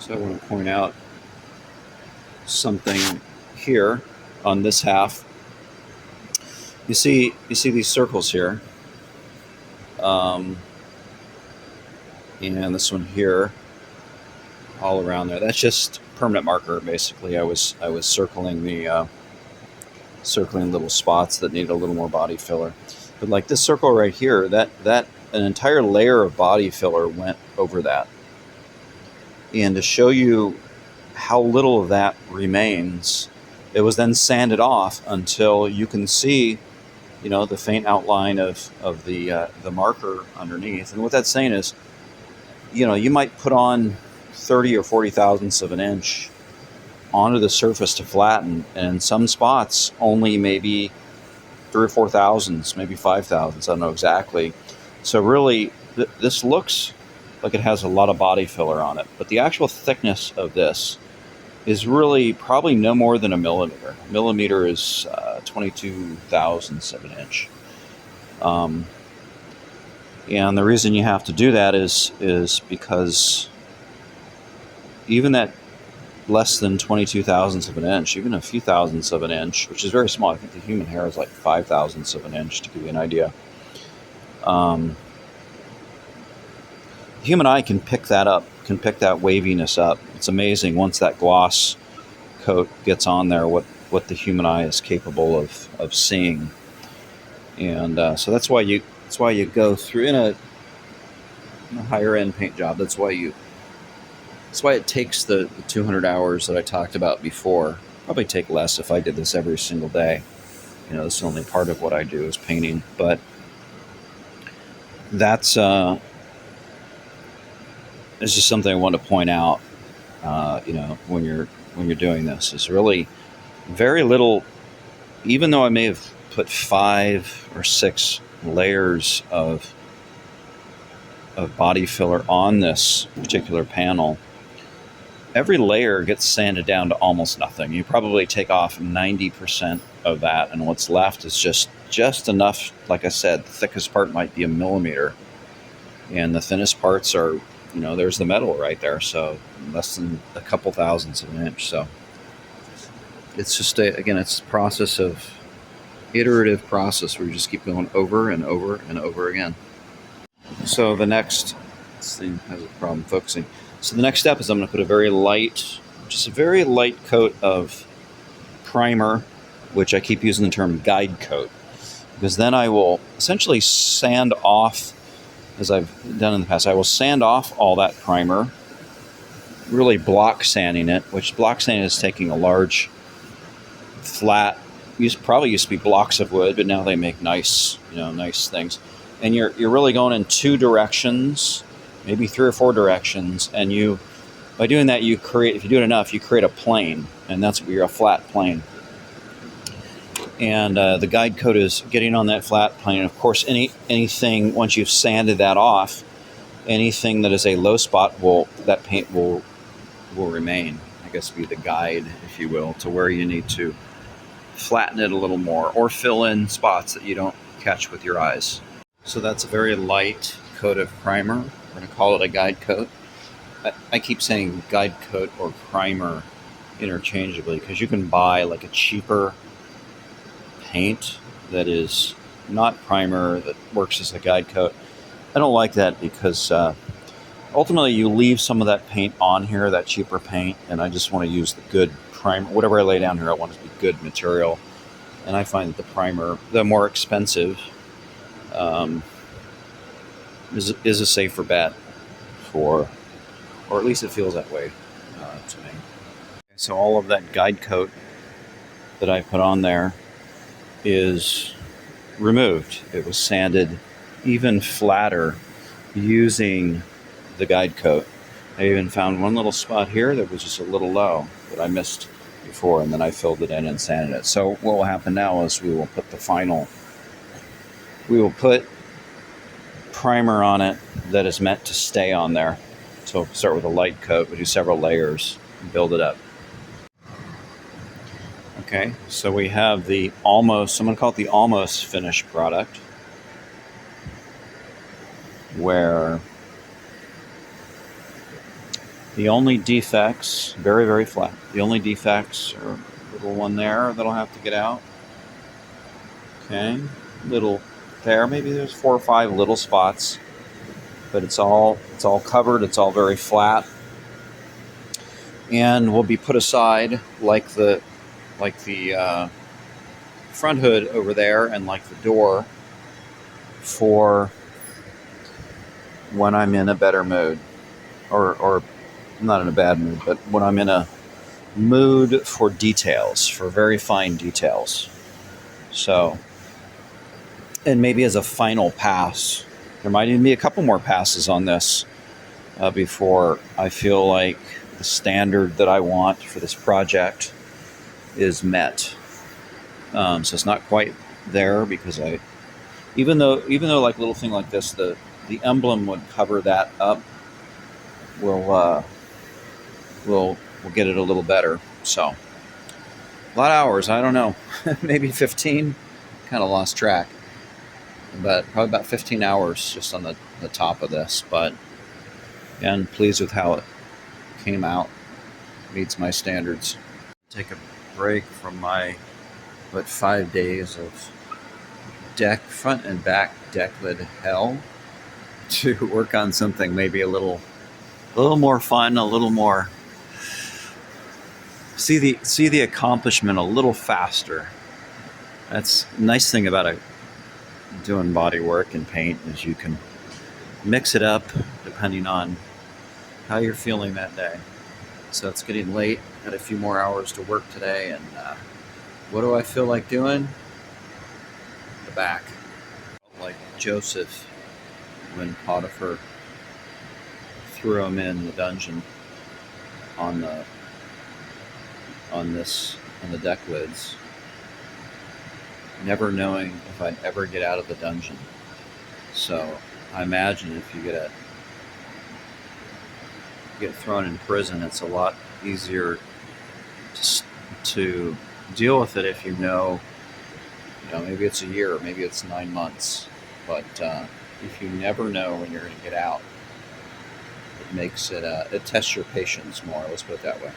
So I want to point out something here on this half. You see these circles here, and this one here, all around there. That's just permanent marker. Basically, I was circling the circling little spots that need a little more body filler. But like this circle right here, that an entire layer of body filler went over that. And to show you how little of that remains, it was then sanded off until you can see, the faint outline of the marker underneath. And what that's saying is, you might put on 30 or 40 thousandths of an inch onto the surface to flatten, and in some spots only maybe 3 or 4 thousandths, maybe 5 thousandths. I don't know exactly. So really, this looks like it has a lot of body filler on it, but the actual thickness of this is really probably no more than a millimeter. A millimeter is 22 thousandths of an inch. And the reason you have to do that is because even that less than 22 thousandths of an inch, even a few thousandths of an inch, which is very small. I think the human hair is like 5 thousandths of an inch, to give you an idea. The human eye can pick that up, can pick that waviness up. It's amazing once that gloss coat gets on there what the human eye is capable of seeing. And so that's why you go through in a higher end paint job. That's why it takes the 200 hours that I talked about before. Probably take less if I did this every single day. This is only part of what I do is painting, but that's it's just something I want to point out. When you're doing this, is really very little. Even though I may have put 5 or 6 layers of body filler on this particular panel, every layer gets sanded down to almost nothing. You probably take off 90% of that, and what's left is just enough. Like I said, the thickest part might be a millimeter, and the thinnest parts are, there's the metal right there, so less than a couple thousandths of an inch. So it's just it's a process of iterative process where you just keep going over and over and over again. So this thing has a problem focusing. So the next step is I'm going to put a very light coat of primer, which I keep using the term guide coat, because then I will essentially sand off, as I've done in the past, I will sand off all that primer, really block sanding it, which block sanding is taking a large flat, probably used to be blocks of wood, but now they make nice things. And you're really going in 2 directions, maybe 3 or 4 directions, and by doing that, if you do it enough, you create a plane, and that's what you're, a flat plane. And the guide coat is getting on that flat plane. And of course, anything, once you've sanded that off, anything that is a low spot that paint will remain. I guess be the guide, if you will, to where you need to flatten it a little more or fill in spots that you don't catch with your eyes. So that's a very light coat of primer. We're going to call it a guide coat. I keep saying guide coat or primer interchangeably because you can buy like a cheaper paint that is not primer that works as a guide coat. I don't like that because ultimately you leave some of that paint on here, that cheaper paint, and I just want to use the good primer. Whatever I lay down here, I want it to be good material. And I find that the primer, the more expensive, is a safer bet or at least it feels that way to me. So all of that guide coat that I put on there is removed. It was sanded even flatter using the guide coat. I even found one little spot here that was just a little low that I missed before, and then I filled it in and sanded it. So what will happen now is we will put primer on it that is meant to stay on there. So start with a light coat, we do several layers and build it up. Okay, so we have I'm going to call it the almost finished product, where The only defects, very, very flat. The only defects are a little one there that'll have to get out. Okay, little there. Maybe there's 4 or 5 little spots, but it's all covered. It's all very flat, and will be put aside like the front hood over there and like the door for when I'm in a better mood, or not in a bad mood, but when I'm in a mood for details, for very fine details. So, and maybe as a final pass, there might even be a couple more passes on this before I feel like the standard that I want for this project is met. So it's not quite there because even though like a little thing like this, the emblem would cover that up. We'll we'll get it a little better. So a lot of hours. I don't know, maybe 15. Kind of lost track, but probably about 15 hours just on the top of this. But again, pleased with how it came out. Meets my standards. Take a break from my 5 days of front and back deck lid hell to work on something maybe a little more fun, a little more see the accomplishment a little faster. That's a nice thing about doing body work and paint is you can mix it up depending on how you're feeling that day. So it's getting late. Got a few more hours to work today, and what do I feel like doing? The back, like Joseph when Potiphar threw him in the dungeon on the deck lids, never knowing if I'd ever get out of the dungeon. So I imagine if you get thrown in prison, it's a lot easier to deal with it if you know maybe it's a year, maybe it's 9 months, but if you never know when you're going to get out, it makes it tests your patience more. Let's put it that way.